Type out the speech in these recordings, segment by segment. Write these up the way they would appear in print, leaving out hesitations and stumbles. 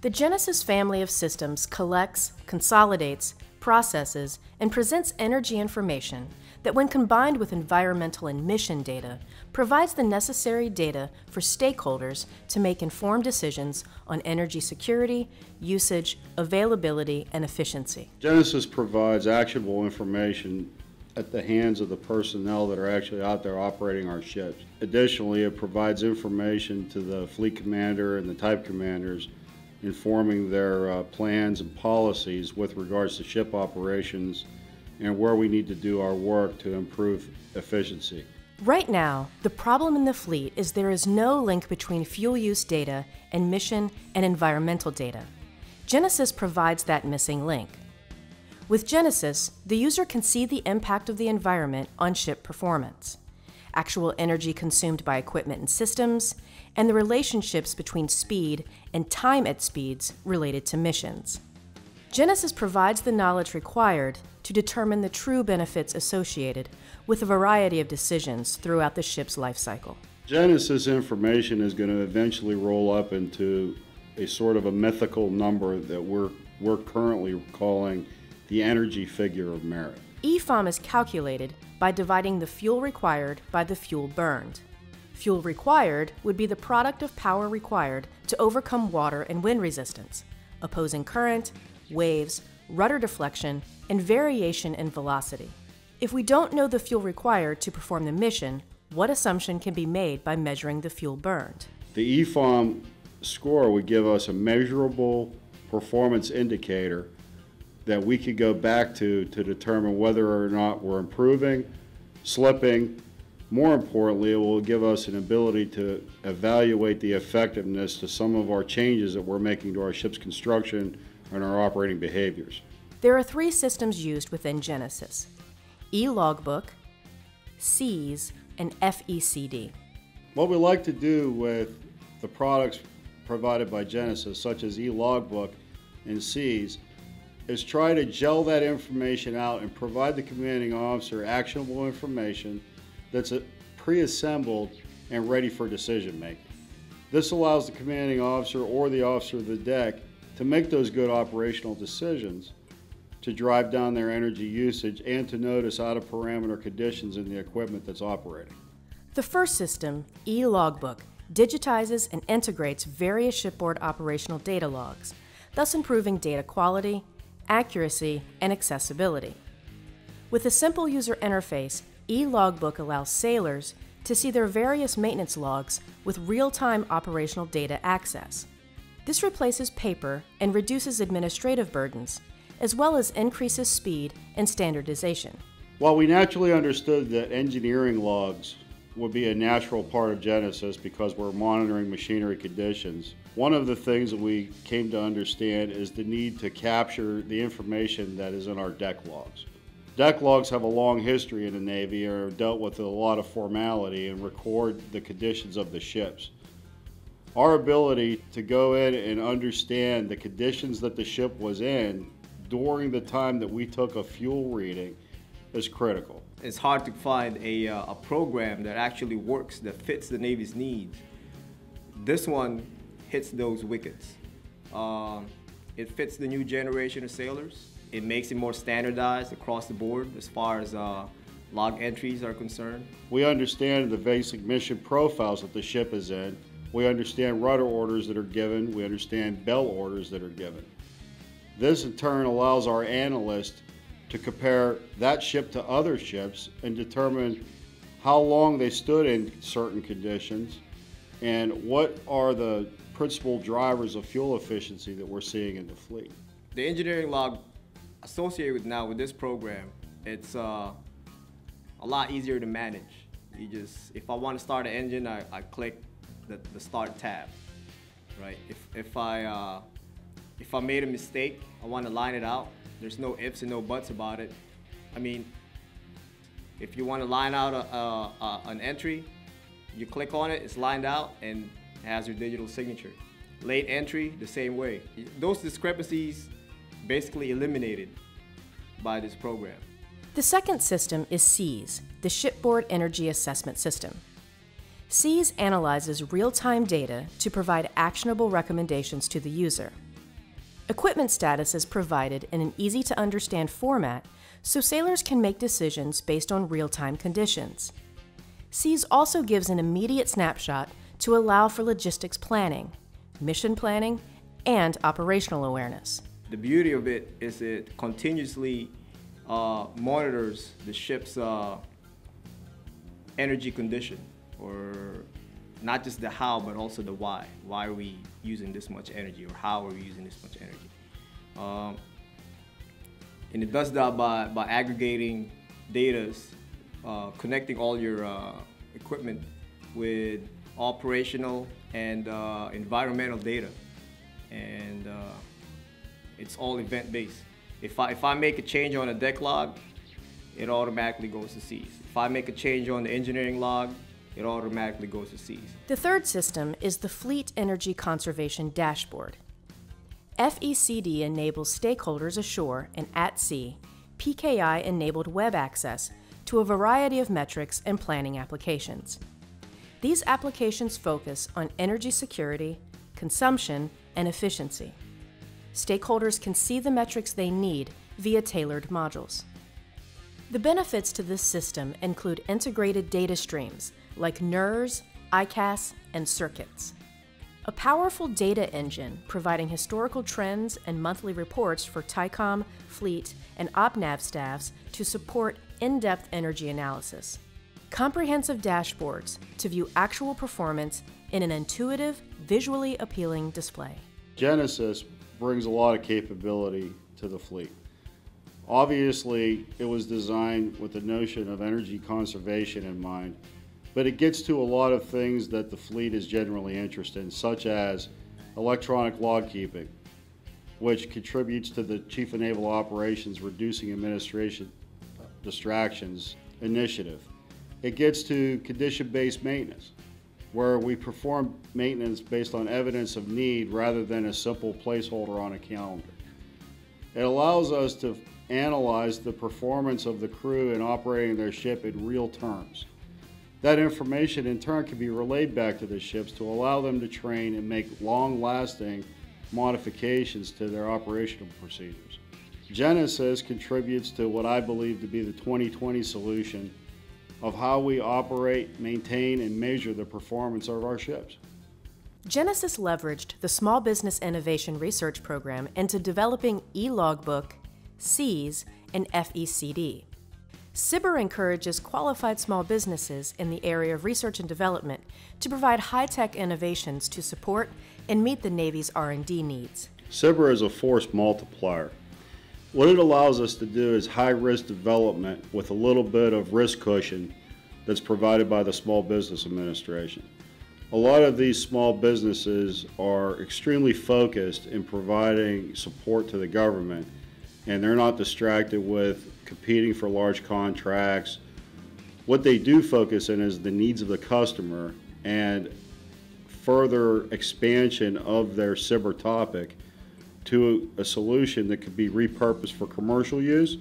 The Genesis family of systems collects, consolidates, processes, and presents energy information that, when combined with environmental and mission data, provides the necessary data for stakeholders to make informed decisions on energy security, usage, availability, and efficiency. Genesis provides actionable information at the hands of the personnel that are actually out there operating our ships. Additionally, it provides information to the fleet commander and the type commanders, informing their plans and policies with regards to ship operations and where we need to do our work to improve efficiency. Right now, the problem in the fleet is there is no link between fuel use data and mission and environmental data. Genesis provides that missing link. With Genesis, the user can see the impact of the environment on ship performance, actual energy consumed by equipment and systems, and the relationships between speed and time at speeds related to missions. Genesis provides the knowledge required to determine the true benefits associated with a variety of decisions throughout the ship's life cycle. Genesis information is going to eventually roll up into a sort of a mythical number that we're currently calling the energy figure of merit. EFOM is calculated by dividing the fuel required by the fuel burned. Fuel required would be the product of power required to overcome water and wind resistance, opposing current, waves, rudder deflection, and variation in velocity. If we don't know the fuel required to perform the mission, what assumption can be made by measuring the fuel burned? The EFOM score would give us a measurable performance indicator that we could go back to determine whether or not we're improving, slipping. More importantly, it will give us an ability to evaluate the effectiveness to some of our changes that we're making to our ship's construction and our operating behaviors. There are three systems used within Genesis: eLogbook, SEAS, and FECD. What we like to do with the products provided by Genesis, such as eLogbook and SEAS, is try to gel that information out and provide the commanding officer actionable information that's pre-assembled and ready for decision making. This allows the commanding officer or the officer of the deck to make those good operational decisions, to drive down their energy usage, and to notice out-of-parameter conditions in the equipment that's operating. The first system, eLogbook, digitizes and integrates various shipboard operational data logs, thus improving data quality, accuracy, and accessibility. With a simple user interface, eLogbook allows sailors to see their various maintenance logs with real-time operational data access. This replaces paper and reduces administrative burdens, as well as increases speed and standardization. While we naturally understood that engineering logs would be a natural part of Genesis because we're monitoring machinery conditions, one of the things that we came to understand is the need to capture the information that is in our deck logs. Deck logs have a long history in the Navy and are dealt with a lot of formality and record the conditions of the ships. Our ability to go in and understand the conditions that the ship was in during the time that we took a fuel reading is critical. It's hard to find a program that actually works, that fits the Navy's needs. This one hits those wickets. It fits the new generation of sailors. It makes it more standardized across the board as far as log entries are concerned. We understand the basic mission profiles that the ship is in. We understand rudder orders that are given. We understand bell orders that are given. This in turn allows our analysts to compare that ship to other ships and determine how long they stood in certain conditions and what are the principal drivers of fuel efficiency that we're seeing in the fleet. The engineering log associated with this program, it's a lot easier to manage. If I want to start an engine, I click the start tab, right? If I made a mistake, I want to line it out. There's no ifs and no buts about it. I mean, if you want to line out an entry, you click on it, it's lined out, and it has your digital signature. Late entry, the same way. Those discrepancies basically eliminated by this program. The second system is SEAS, the Shipboard Energy Assessment System. SEAS analyzes real-time data to provide actionable recommendations to the user. Equipment status is provided in an easy-to-understand format so sailors can make decisions based on real-time conditions. SEAS also gives an immediate snapshot to allow for logistics planning, mission planning, and operational awareness. The beauty of it is it continuously monitors the ship's energy condition, or not just the how, but also the why. Why are we using this much energy, or how are we using this much energy? And it does that by aggregating data, connecting all your equipment with operational and environmental data. And it's all event-based. If I make a change on a deck log, it automatically goes to SEAS. If I make a change on the engineering log, it automatically goes to SEAS. The third system is the Fleet Energy Conservation Dashboard. FECD enables stakeholders ashore and at sea PKI-enabled web access to a variety of metrics and planning applications. These applications focus on energy security, consumption, and efficiency. Stakeholders can see the metrics they need via tailored modules. The benefits to this system include integrated data streams like NERS, ICAS, and circuits. A powerful data engine providing historical trends and monthly reports for TICOM, Fleet, and OpNav staffs to support in-depth energy analysis. Comprehensive dashboards to view actual performance in an intuitive, visually appealing display. Genesis brings a lot of capability to the fleet. Obviously, it was designed with the notion of energy conservation in mind, but it gets to a lot of things that the fleet is generally interested in, such as electronic log keeping, which contributes to the Chief of Naval Operations Reducing Administration Distractions initiative. It gets to condition-based maintenance, where we perform maintenance based on evidence of need rather than a simple placeholder on a calendar. It allows us to analyze the performance of the crew in operating their ship in real terms. That information in turn can be relayed back to the ships to allow them to train and make long-lasting modifications to their operational procedures. Genesis contributes to what I believe to be the 2020 solution of how we operate, maintain, and measure the performance of our ships. Genesis leveraged the Small Business Innovation Research Program into developing eLogbook, SEAS, and FECD. SBIR encourages qualified small businesses in the area of research and development to provide high-tech innovations to support and meet the Navy's R&D needs. SBIR is a force multiplier. What it allows us to do is high-risk development with a little bit of risk cushion that's provided by the Small Business Administration. A lot of these small businesses are extremely focused in providing support to the government, and they're not distracted with competing for large contracts. What they do focus in is the needs of the customer and further expansion of their SBIR topic to a solution that could be repurposed for commercial use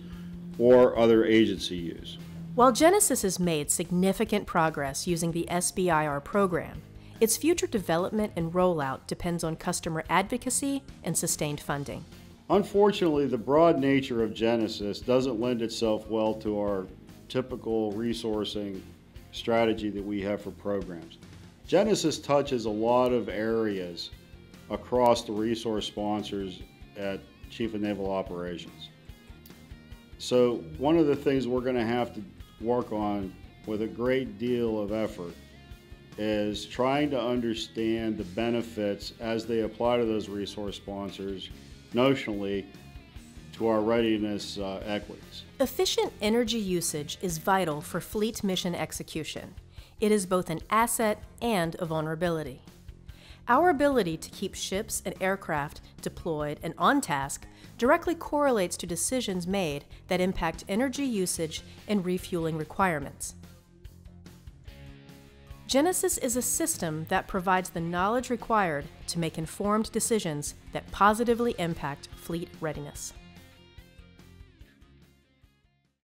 or other agency use. While Genesis has made significant progress using the SBIR program, its future development and rollout depends on customer advocacy and sustained funding. Unfortunately, the broad nature of Genesis doesn't lend itself well to our typical resourcing strategy that we have for programs. Genesis touches a lot of areas across the resource sponsors at Chief of Naval Operations. So one of the things we're going to have to work on with a great deal of effort is trying to understand the benefits as they apply to those resource sponsors notionally to our readiness equities. Efficient energy usage is vital for fleet mission execution. It is both an asset and a vulnerability. Our ability to keep ships and aircraft deployed and on task directly correlates to decisions made that impact energy usage and refueling requirements. Genesis is a system that provides the knowledge required to make informed decisions that positively impact fleet readiness.